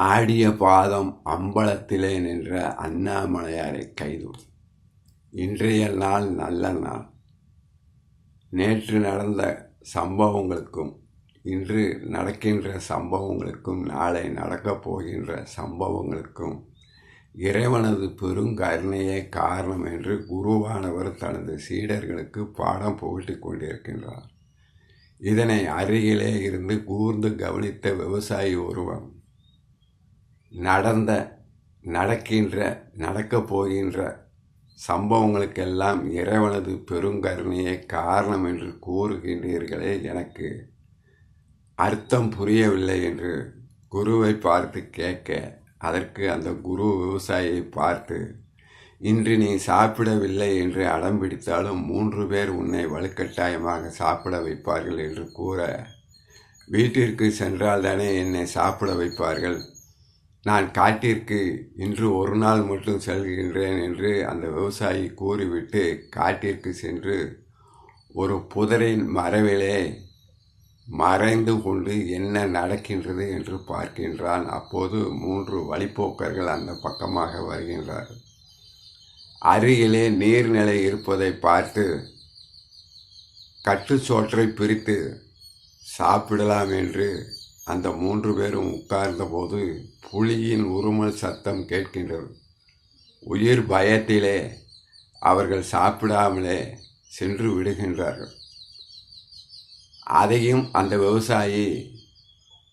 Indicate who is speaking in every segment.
Speaker 1: ஆடிய பாதம் அம்பலத்திலே நின்ற அண்ணாமலையாரை கைது. இன்றைய நாள் நல்ல நாள். நேற்று நடந்த சம்பவங்களுக்கும் இன்று நடக்கின்ற சம்பவங்களுக்கும் நாளை நடக்கப் போகின்ற சம்பவங்களுக்கும் இறைவனது பெருங்கருணையே காரணம் என்று குருவானவர் தனது சீடர்களுக்கு பாடம் புகட்டி கொண்டிருக்கின்றார். இதனை அருகிலே இருந்து கூர்ந்து கவனித்த விவசாயி ஒருவன் நடக்கப் போகின்ற சம்பவங்களுக்கெல்லாம் இறைவனது பெருங்கருணையே காரணம் என்று கூறுகின்றீர்களே, எனக்கு அர்த்தம் புரியவில்லை என்று குருவை பார்த்து கேட்க, அதற்கு அந்த குரு விவசாயியை பார்த்து, இன்று நீ சாப்பிடவில்லை என்று அடம் பிடித்தாலும் 3 பேர் உன்னை வலுக்கட்டாயமாக சாப்பிட வைப்பார்கள் என்று கூற, வீட்டிற்கு சென்றால்தானே என்னை சாப்பிட வைப்பார்கள், நான் காட்டிற்கு இன்று ஒரு நாள் மட்டும் செல்கின்றேன் என்று அந்த விவசாயி கூறிவிட்டு காட்டிற்கு சென்று ஒரு புதரின் மறைவிலே மறைந்து கொண்டு என்ன நடக்கின்றது என்று பார்க்கின்றான். அப்போது 3 வழிப்போக்கர்கள் அந்த பக்கமாக வருகின்றார்கள். அருகிலே நீர்நிலை இருப்பதை பார்த்து கட்டுச்சோற்றை பிரித்து சாப்பிடலாம் என்று அந்த 3 பேரும் உட்கார்ந்தபோது புலியின் உருமல் சத்தம் கேட்கின்றது. உயிர் பயத்திலே அவர்கள் சாப்பிடாமலே சென்று விடுகின்றார்கள். அதையும் அந்த விவசாயி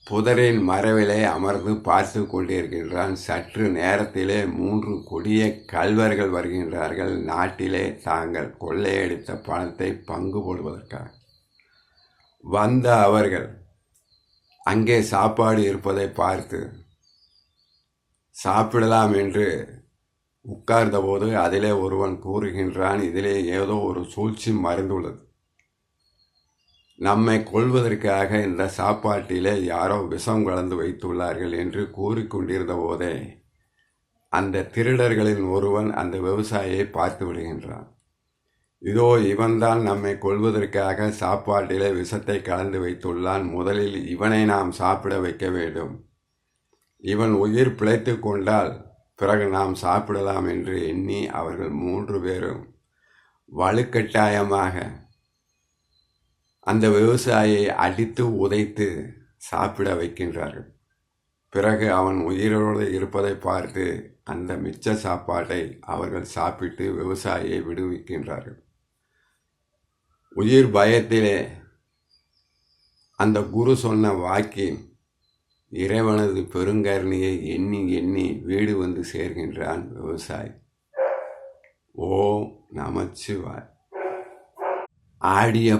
Speaker 1: புதரின் மறைவிலே அமர்ந்து பார்த்து கொண்டிருக்கின்றான். சற்று நேரத்திலே 3 கொடிய கள்வர்கள் வருகின்றார்கள். நாட்டிலே தாங்கள் கொள்ளையடித்த பணத்தை பங்கு போடுவதற்காக வந்த அவர்கள் அங்கே சாப்பாடு இருப்பதை பார்த்து சாப்பிடலாம் என்று உட்கார்ந்தபோது அதிலே ஒருவன் கூறுகின்றான், இதிலே ஏதோ ஒரு சூழ்ச்சி மறைந்துள்ளது. நம்மை கொல்வதற்காக இந்த சாப்பாட்டிலே யாரோ விஷம் கலந்து வைத்துள்ளார்கள் என்று கூறிக்கொண்டிருந்த போதே அந்த திருடர்களின் ஒருவன் அந்த விவசாயியை பார்த்து விடுகின்றான். இதோ இவன்தான் நம்மை கொல்வதற்காக சாப்பாட்டிலே விஷத்தை கலந்து வைத்துள்ளான். முதலில் இவனை நாம் சாப்பிட வைக்க வேண்டும். இவன் உயிர் பிழைத்து கொண்டால் பிறகு நாம் சாப்பிடலாம் என்று எண்ணி அவர்கள் 3 பேரும் வலுக்கட்டாயமாக அந்த விவசாயியை அடித்து உதைத்து சாப்பிட வைக்கின்றார்கள். பிறகு அவன் உயிரோடு இருப்பதை பார்த்து அந்த மிச்ச சாப்பாட்டை அவர்கள் சாப்பிட்டு விவசாயியை விடுவிக்கின்றார்கள். உயிர் பயத்திலே அந்த குரு சொன்ன வாக்கின் இறைவனது பெருங்கருணையை எண்ணி எண்ணி வீடு வந்து சேர்கின்றான் விவசாயி. ஓம் நமச்சிவாய். ஆடிய